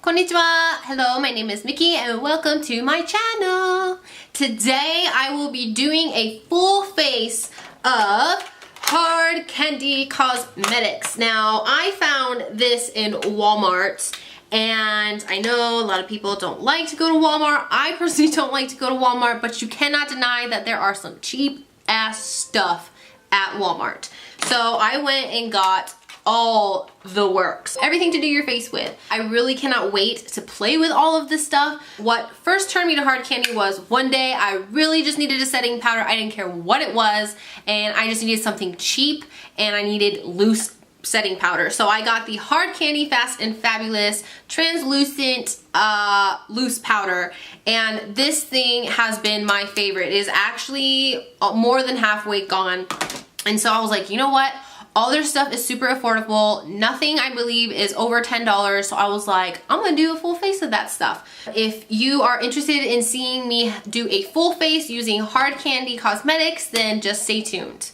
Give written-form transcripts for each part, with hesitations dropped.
Konnichiwa! Hello, my name is Miki and welcome to my channel. Today I will be doing a full face of hard candy cosmetics. Now I found this in Walmart and I know a lot of people don't like to go to Walmart. I personally don't like to go to Walmart, but you cannot deny that there are some cheap ass stuff at Walmart. So I went and got all the works. Everything to do your face with. I really cannot wait to play with all of this stuff. What first turned me to hard candy was one day I really just needed a setting powder. I didn't care what it was and I just needed something cheap and I needed loose setting powder. So I got the Hard Candy Fast and Fabulous translucent loose powder, and this thing has been my favorite. It is actually more than halfway gone, and so I was like, you know what? All their stuff is super affordable. Nothing, I believe, is over $10. So I was like, I'm gonna do a full face of that stuff. If you are interested in seeing me do a full face using Hard Candy Cosmetics, then just stay tuned.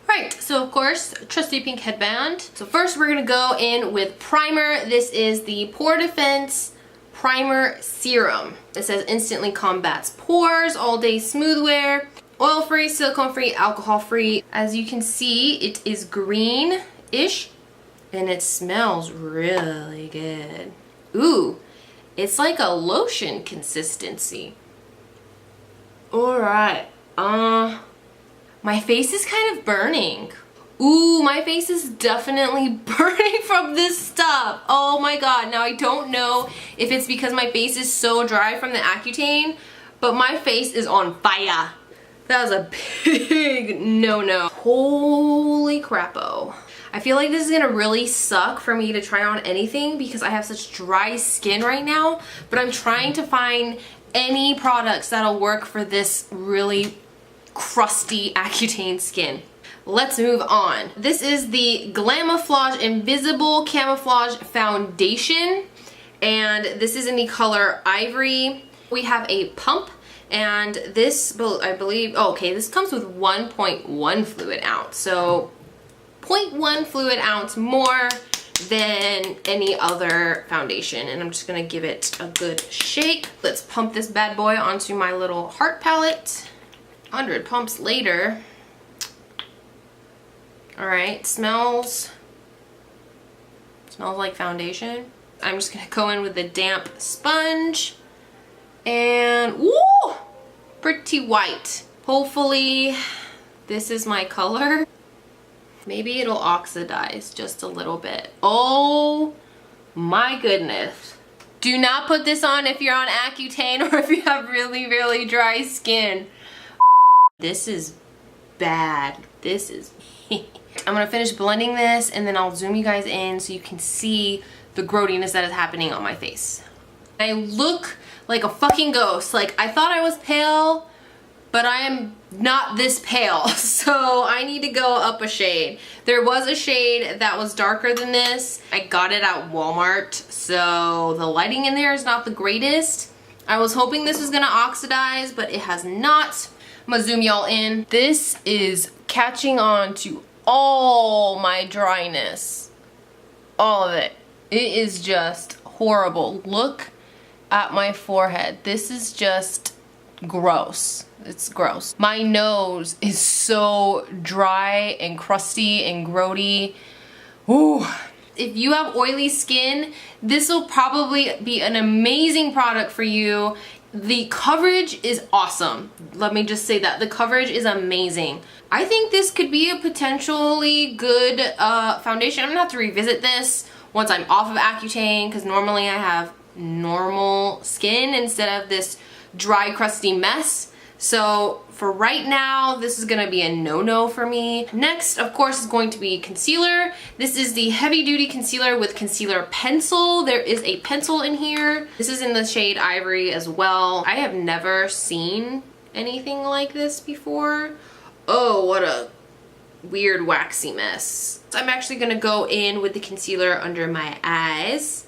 Right, so of course, trusty pink headband. So first we're gonna go in with primer. This is the Pore Defense Primer Serum. It says instantly combats pores, all day smooth wear, oil-free, silicone-free, alcohol-free. As you can see, it is green-ish and it smells really good. Ooh, it's like a lotion consistency. All right, my face is kind of burning. Ooh, my face is definitely burning from this stuff. Oh my god. Now I don't know if it's because my face is so dry from the Accutane, but my face is on fire. That was a big no-no. Holy crappo. I feel like this is gonna really suck for me to try on anything because I have such dry skin right now, but I'm trying to find any products that'll work for this really crusty Accutane skin. Let's move on. This is the Glamouflage Invisible Camouflage Foundation, and this is in the color Ivory. We have a pump, and this, I believe, oh, okay, this comes with 1.1 fluid ounce, so 0.1 fluid ounce more than any other foundation, and I'm just gonna give it a good shake. Let's pump this bad boy onto my little heart palette. 100 pumps later. All right, smells like foundation. I'm just gonna go in with the damp sponge and woo, pretty white. Hopefully this is my color. Maybe it'll oxidize just a little bit. Oh my goodness. Do not put this on if you're on Accutane or if you have really, really dry skin. This is bad. This is I'm gonna finish blending this and then I'll zoom you guys in so you can see the growtiness that is happening on my face. I look like a fucking ghost. Like, I thought I was pale, but I am not this pale. So I need to go up a shade. There was a shade that was darker than this. I got it at Walmart, so the lighting in there is not the greatest. I was hoping this was gonna oxidize, but it has not. I'm gonna zoom y'all in. This is catching on to all my dryness. All of it. It is just horrible. Look at my forehead. This is just gross. It's gross. My nose is so dry and crusty and grody. Ooh. If you have oily skin, this will probably be an amazing product for you. The coverage is awesome. Let me just say that. The coverage is amazing. I think this could be a potentially good foundation. I'm gonna have to revisit this once I'm off of Accutane because normally I have normal skin instead of this dry, crusty mess. So for right now, this is gonna be a no-no for me. Next, of course, is going to be concealer. This is the Heavy Duty Concealer with Concealer Pencil. There is a pencil in here. This is in the shade Ivory as well. I have never seen anything like this before. Oh, what a weird waxy mess. So I'm actually gonna go in with the concealer under my eyes.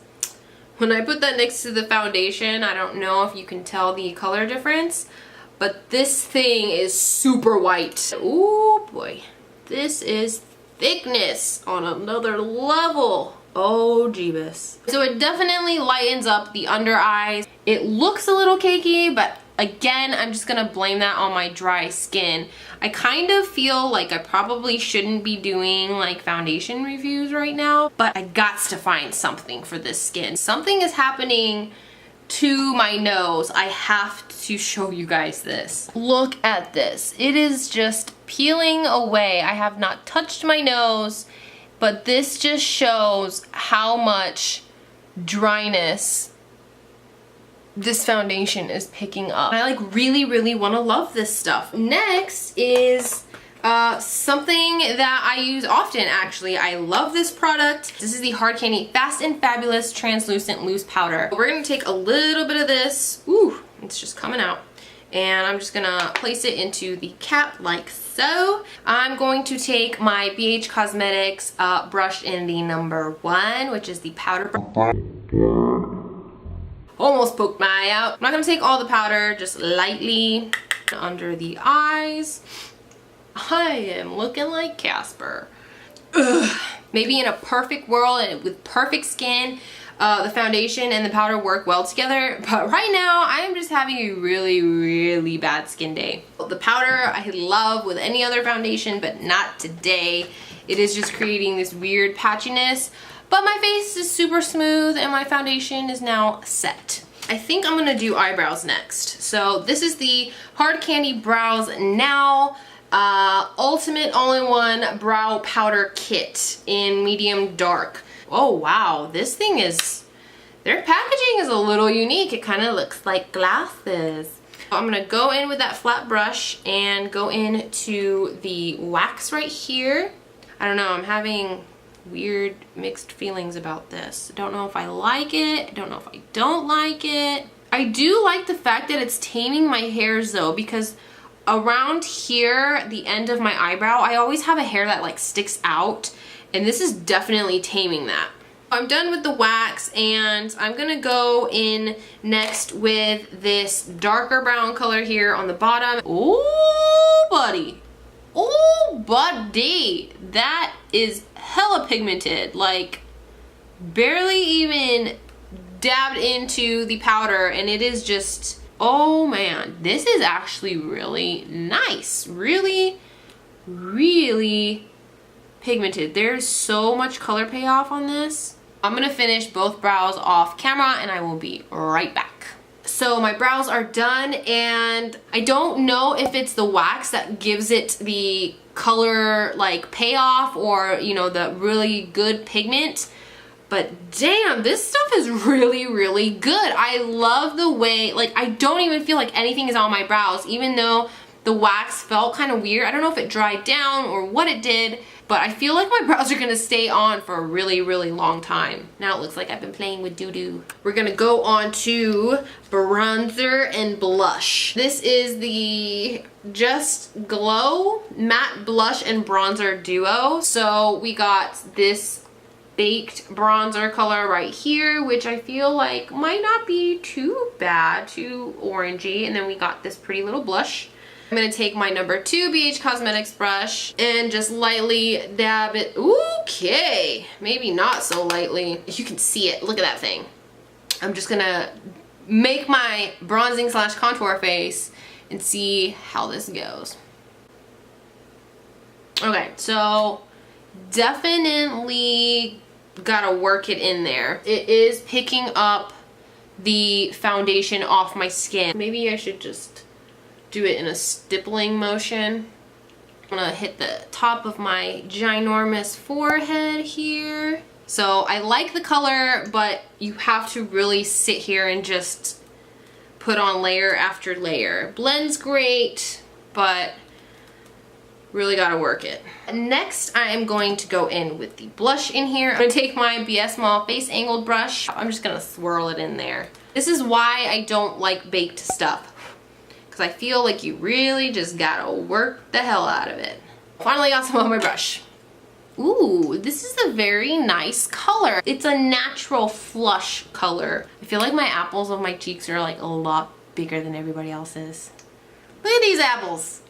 When I put that next to the foundation, I don't know if you can tell the color difference, but this thing is super white. Ooh boy, this is thickness on another level. Oh, Jeebus. So it definitely lightens up the under eyes. It looks a little cakey, but again, I'm just gonna blame that on my dry skin. I kind of feel like I probably shouldn't be doing like foundation reviews right now, but I gots to find something for this skin. Something is happening to my nose. I have to show you guys this. Look at this. It is just peeling away. I have not touched my nose, but this just shows how much dryness this foundation is picking up. I like really want to love this stuff. Next is something that I use often actually. I love this product. This is the Hard Candy Fast and Fabulous Translucent Loose Powder. We're gonna take a little bit of this. Ooh, it's just coming out. And I'm just gonna place it into the cap like so. I'm going to take my BH Cosmetics brush in the number 1, which is the powder brush. Almost poked my eye out. I'm not gonna take all the powder, just lightly under the eyes. I am looking like Casper. Ugh. Maybe in a perfect world and with perfect skin, the foundation and the powder work well together, but right now I am just having a really bad skin day. The powder I love with any other foundation, but not today. It is just creating this weird patchiness. But my face is super smooth and my foundation is now set. I think I'm gonna do eyebrows next. So this is the Hard Candy Brows Now Ultimate All-in-One Brow Powder Kit in medium dark. Oh wow, this thing is, their packaging is a little unique. It kind of looks like glasses. I'm gonna go in with that flat brush and go into the wax right here. I don't know, I'm having weird mixed feelings about this. I don't know if I like it. I don't know if I don't like it. I do like the fact that it's taming my hairs though, because around here, the end of my eyebrow, I always have a hair that like sticks out, and this is definitely taming that. I'm done with the wax and I'm gonna go in next with this darker brown color here on the bottom. Oh buddy. Oh buddy, that is hella pigmented, like barely even dabbed into the powder, and it is just, oh man, this is actually really nice. Really pigmented. There's so much color payoff on this. I'm gonna finish both brows off camera and I will be right back. So my brows are done, and I don't know if it's the wax that gives it the color like payoff, or you know, the really good pigment, but damn, this stuff is really good. I love the way, like, I don't even feel like anything is on my brows, even though the wax felt kind of weird. I don't know if it dried down or what it did, but I feel like my brows are gonna stay on for a really long time. Now it looks like I've been playing with doo-doo. We're gonna go on to bronzer and blush. This is the Just Glow Matte Blush and Bronzer Duo. So we got this baked bronzer color right here, which I feel like might not be too bad, too orangey. And then we got this pretty little blush. I'm gonna take my number 2 BH Cosmetics brush and just lightly dab it. Okay, maybe not so lightly. You can see it, look at that thing. I'm just gonna make my bronzing / contour face and see how this goes. Okay, so definitely gotta work it in there. It is picking up the foundation off my skin. Maybe I should just do it in a stippling motion. I'm gonna hit the top of my ginormous forehead here. So I like the color, but you have to really sit here and just put on layer after layer. Blends great, but really gotta work it. Next, I am going to go in with the blush in here. I'm gonna take my BS Small Face Angled brush. I'm just gonna swirl it in there. This is why I don't like baked stuff, because I feel like you really just gotta work the hell out of it. Finally got some on my brush. Ooh, this is a very nice color. It's a natural flush color. I feel like my apples of my cheeks are like a lot bigger than everybody else's. Look at these apples.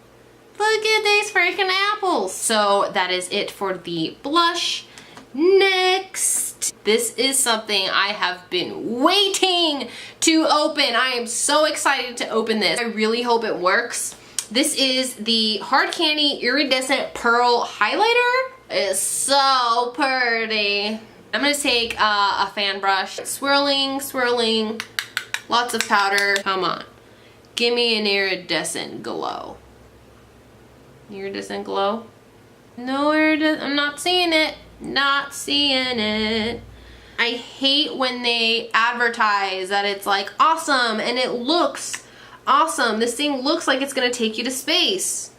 Look at these freaking apples. So that is it for the blush. Next, this is something I have been waiting to open. I am so excited to open this. I really hope it works. This is the Hard Candy Iridescent Pearl Highlighter. It's so pretty. I'm gonna take a fan brush, swirling, swirling, lots of powder. Come on, give me an iridescent glow. Iridescent glow? No iridescent, I'm not seeing it. Not seeing it. I hate when they advertise that it's like awesome and it looks awesome. This thing looks like it's gonna take you to space,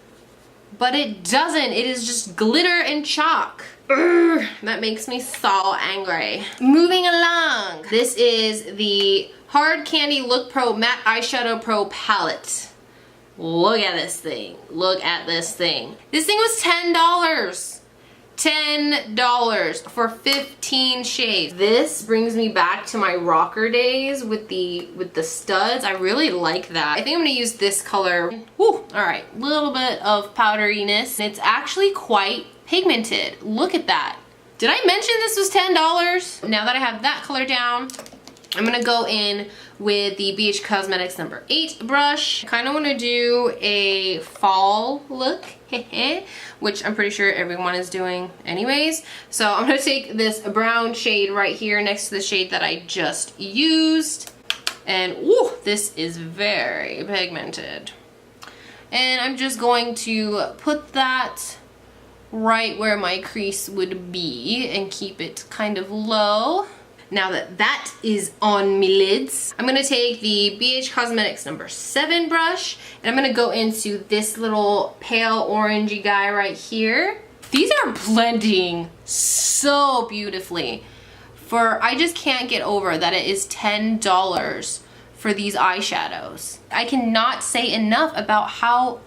but it doesn't. It is just glitter and chalk. Urgh, that makes me so angry. Moving along. This is the Hard Candy Look Pro Matte Eyeshadow Pro Palette. Look at this thing. Look at this thing. This thing was $10. $10 for 15 shades. This brings me back to my rocker days with the studs. I really like that. I think I'm gonna use this color. Woo, all right, little bit of powderiness. It's actually quite pigmented. Look at that. Did I mention this was $10? Now that I have that color down, I'm gonna go in with the BH Cosmetics number 8 brush. I kind of want to do a fall look, which I'm pretty sure everyone is doing anyways. So I'm gonna take this brown shade right here next to the shade that I just used. And woo, this is very pigmented. And I'm just going to put that right where my crease would be and keep it kind of low. Now that that is on my lids, I'm gonna take the BH Cosmetics number 7 brush and I'm gonna go into this little pale orangey guy right here. These are blending so beautifully. I just can't get over that it is $10 for these eyeshadows. I cannot say enough about how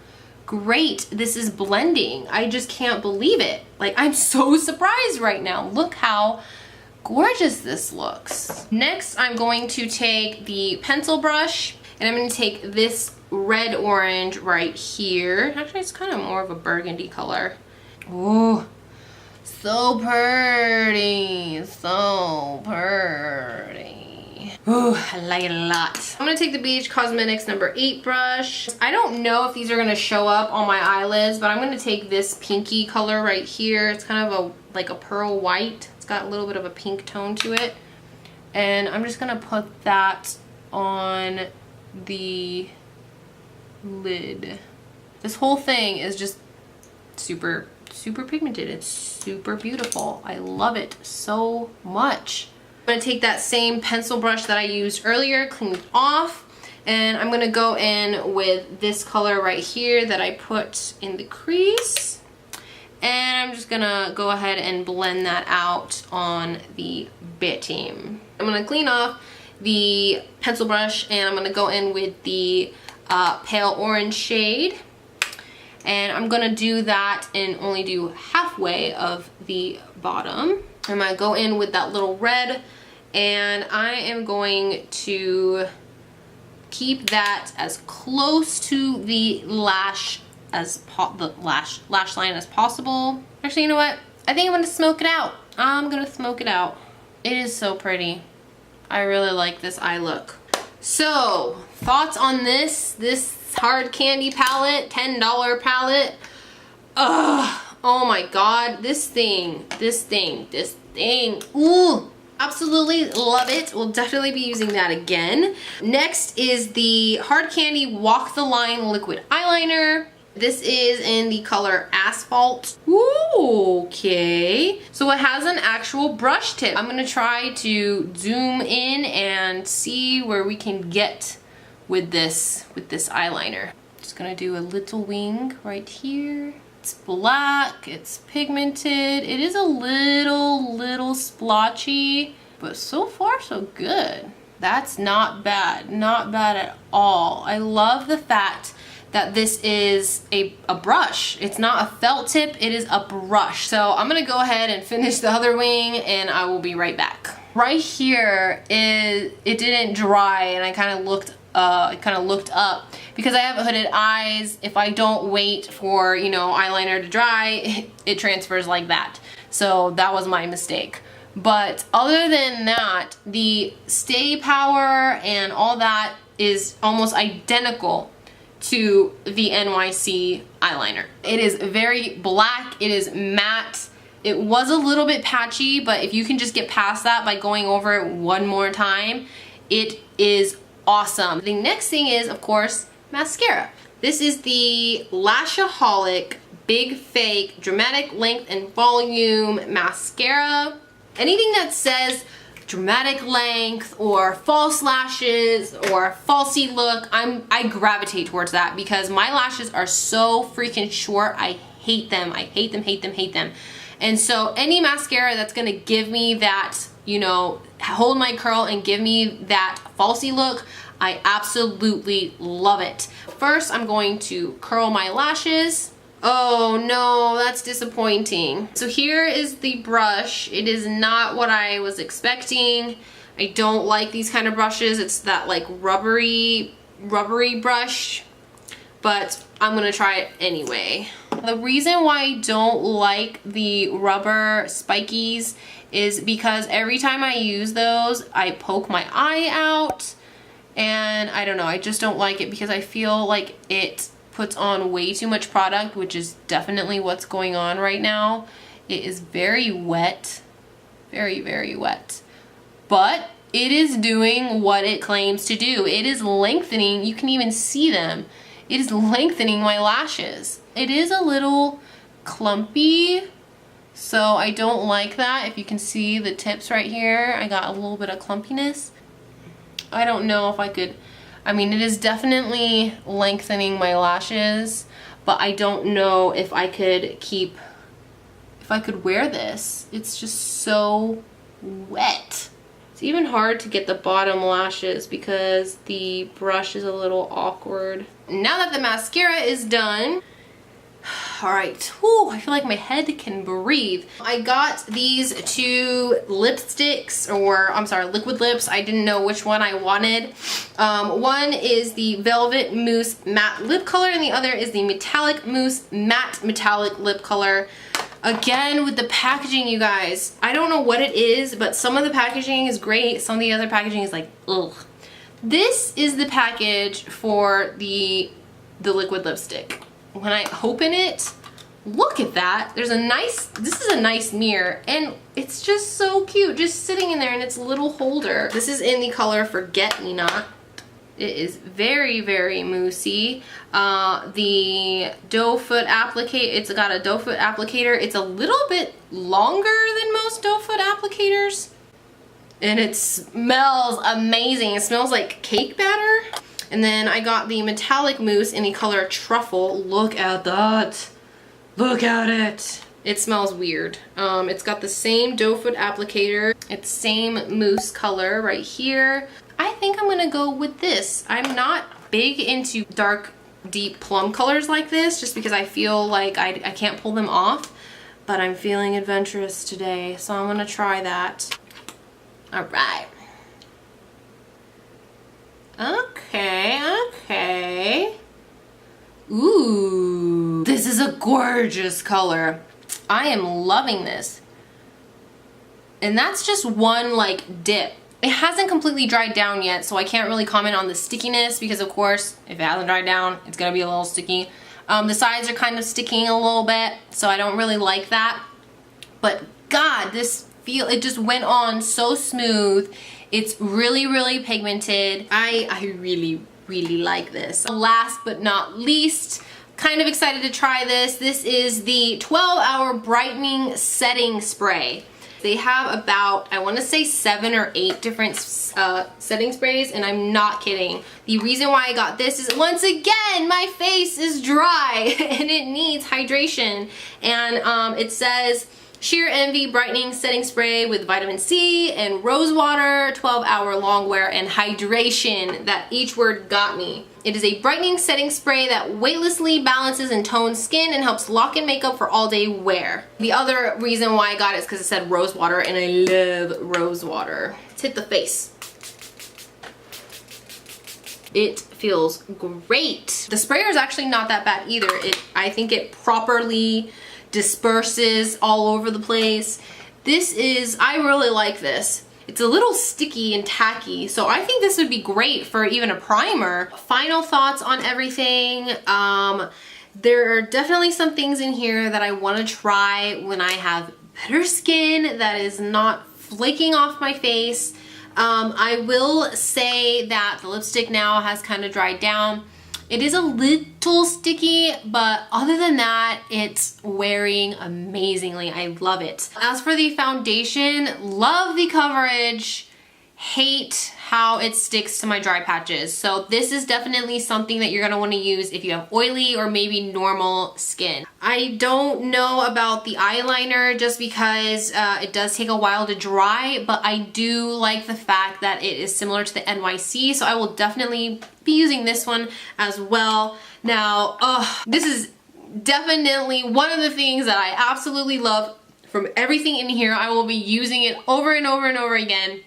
great this is blending. I just can't believe it. Like, I'm so surprised right now. Look how gorgeous this looks. Next, I'm going to take the pencil brush and I'm going to take this red orange right here. Actually, it's kind of more of a burgundy color. Ooh, so pretty, so pretty. Ooh, I like it a lot. I'm gonna take the BH Cosmetics number 8 brush. I don't know if these are gonna show up on my eyelids, but I'm gonna take this pinky color right here. It's kind of like a pearl white. It's got a little bit of a pink tone to it. And I'm just gonna put that on the lid. This whole thing is just super pigmented. It's super beautiful. I love it so much. I'm gonna take that same pencil brush that I used earlier, clean it off, and I'm gonna go in with this color right here that I put in the crease. And I'm just gonna go ahead and blend that out on the bottom. I'm gonna clean off the pencil brush and I'm gonna go in with the pale orange shade. And I'm gonna do that and only do halfway of the bottom. I'm gonna go in with that little red and I am going to keep that as close to the lash line as possible. Actually, you know what? I think I'm gonna smoke it out. I'm gonna smoke it out. It is so pretty. I really like this eye look. So, thoughts on this Hard Candy palette, $10 palette. Ugh, oh my god, this thing, ooh, absolutely love it. We'll definitely be using that again. Next is the Hard Candy Walk the Line Liquid Eyeliner. This is in the color Asphalt. Ooh, okay. So it has an actual brush tip. I'm gonna try to zoom in and see where we can get with this eyeliner. Just gonna do a little wing right here. It's black, it's pigmented. It is a little splotchy, but so far so good. That's not bad at all. I love the fact that this is a brush. It's not a felt tip, it is a brush. So I'm gonna go ahead and finish the other wing and I will be right back. Right here, it didn't dry and I kind of looked up because I have hooded eyes. If I don't wait for, you know, eyeliner to dry, it transfers like that. So that was my mistake. But other than that, the stay power and all that is almost identical to the NYC eyeliner. It is very black, it is matte. It was a little bit patchy, but if you can just get past that by going over it one more time, it is awesome. The next thing is, of course, mascara. This is the Lashaholic Big Fake Dramatic Length and Volume Mascara. Anything that says dramatic length or false lashes or falsy look, I gravitate towards that because my lashes are so freaking short. I hate them. I hate them, hate them, hate them. And so any mascara that's gonna give me that, you know, hold my curl and give me that falsy look, I absolutely love it. First, I'm going to curl my lashes. Oh no, that's disappointing. So here is the brush. It is not what I was expecting. I don't like these kind of brushes. It's that like rubbery brush, but I'm gonna try it anyway. The reason why I don't like the rubber spikies is because every time I use those, I poke my eye out, and I don't know, I just don't like it because I feel like it puts on way too much product, which is definitely what's going on right now. It is very wet, very, very wet, but it is doing what it claims to do. It is lengthening, you can even see them. It is lengthening my lashes. It is a little clumpy, so I don't like that. If you can see the tips right here, I got a little bit of clumpiness. I don't know if I could, I mean, it is definitely lengthening my lashes, but I don't know if I could wear this. It's just so wet. It's even hard to get the bottom lashes because the brush is a little awkward. Now that the mascara is done, all right, whew, I feel like my head can breathe. I got these two lipsticks, or I'm sorry, liquid lips. I didn't know which one I wanted. One is the Velvet Mousse Matte Lip Color, and the other is the Metallic Mousse Matte Metallic Lip Color. Again, with the packaging, you guys, I don't know what it is, but some of the packaging is great. Some of the other packaging is like, ugh. This is the package for the liquid lipstick. When I open it, look at that. There's a nice, this is a nice mirror, and it's just so cute, just sitting in there in its little holder. This is in the color Forget-Me-Not. It is very, very moussey. The doe foot applicator, it's got a doe foot applicator. It's a little bit longer than most doe foot applicators. And it smells amazing. It smells like cake batter. And then I got the metallic mousse in the color Truffle. Look at that. Look at it. It smells weird. It's got the same doe foot applicator. It's same mousse color right here. I think I'm gonna go with this. I'm not big into dark, deep plum colors like this just because I feel like I can't pull them off, but I'm feeling adventurous today, so I'm gonna try that. All right. Okay. Ooh, this is a gorgeous color. I am loving this. And that's just one like dip. It hasn't completely dried down yet, so I can't really comment on the stickiness because of course, if it hasn't dried down, it's gonna be a little sticky. The sides are kind of sticking a little bit, so I don't really like that. But God, it just went on so smooth. It's really, really pigmented. I really, really like this. Last but not least, kind of excited to try this. This is the 12-Hour Brightening Setting Spray. They have about, I want to say 7 or 8 different setting sprays, and I'm not kidding. The reason why I got this is, once again, my face is dry and it needs hydration. And it says, Sheer Envy Brightening Setting Spray with vitamin C and rose water, 12-hour long wear, and hydration. That each word got me. It is a brightening setting spray that weightlessly balances and tones skin and helps lock in makeup for all day wear. The other reason why I got it is because it said rose water, and I love rose water. Let's hit the face. It feels great. The sprayer is actually not that bad either. I think it properly disperses all over the place. This is, I really like this. It's a little sticky and tacky, so I think this would be great for even a primer. Final thoughts on everything. There are definitely some things in here that I want to try when I have better skin that is not flaking off my face. I will say that the lipstick now has kind of dried down. It is a little sticky, but other than that, it's wearing amazingly. I love it. As for the foundation, love the coverage, hate how it sticks to my dry patches. So this is definitely something that you're gonna wanna use if you have oily or maybe normal skin. I don't know about the eyeliner just because it does take a while to dry, but I do like the fact that it is similar to the NYC, so I will definitely be using this one as well. Now, this is definitely one of the things that I absolutely love from everything in here. I will be using it over and over and over again.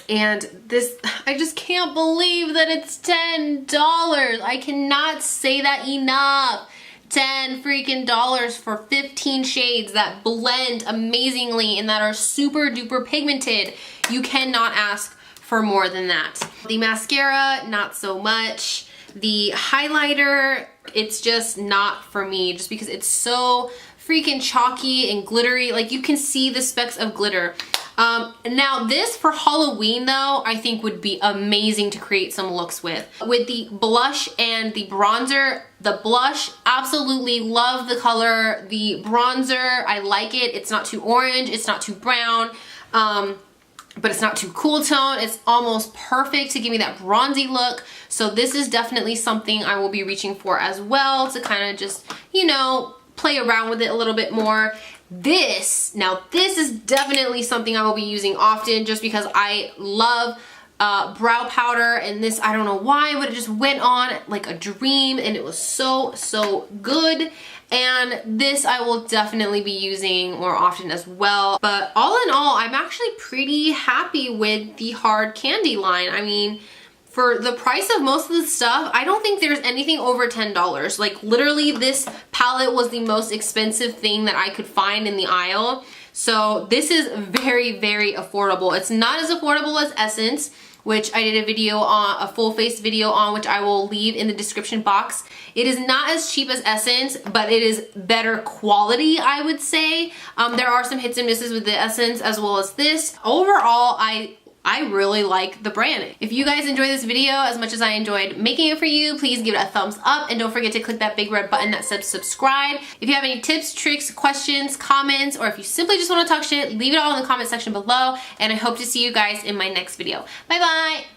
And this, I just can't believe that it's $10. I cannot say that enough. $10 freaking dollars for 15 shades that blend amazingly and that are super duper pigmented. You cannot ask for more than that. The mascara, not so much. The highlighter, it's just not for me just because it's so freaking chalky and glittery. Like you can see the specks of glitter. Now this for Halloween though, I think would be amazing to create some looks with. With the blush and the bronzer, the blush, absolutely love the color. The bronzer, I like it. It's not too orange, it's not too brown, but it's not too cool tone. It's almost perfect to give me that bronzy look. So this is definitely something I will be reaching for as well to kind of just, you know, play around with it a little bit more. Now this is definitely something I will be using often just because I love brow powder, and this, I don't know why, but it just went on like a dream and it was so good. And this I will definitely be using more often as well. But all in all, I'm actually pretty happy with the hard candy line. I mean, for the price of most of the stuff, I don't think there's anything over $10. Like literally this palette was the most expensive thing that I could find in the aisle. So this is very, very affordable. It's not as affordable as Essence, which I did a video on, a full face video on, which I will leave in the description box. It is not as cheap as Essence, but it is better quality, I would say. There are some hits and misses with the Essence as well as this. Overall, I really like the brand. If you guys enjoyed this video as much as I enjoyed making it for you, please give it a thumbs up and don't forget to click that big red button that says subscribe. If you have any tips, tricks, questions, comments, or if you simply just want to talk shit, leave it all in the comment section below, and I hope to see you guys in my next video. Bye bye!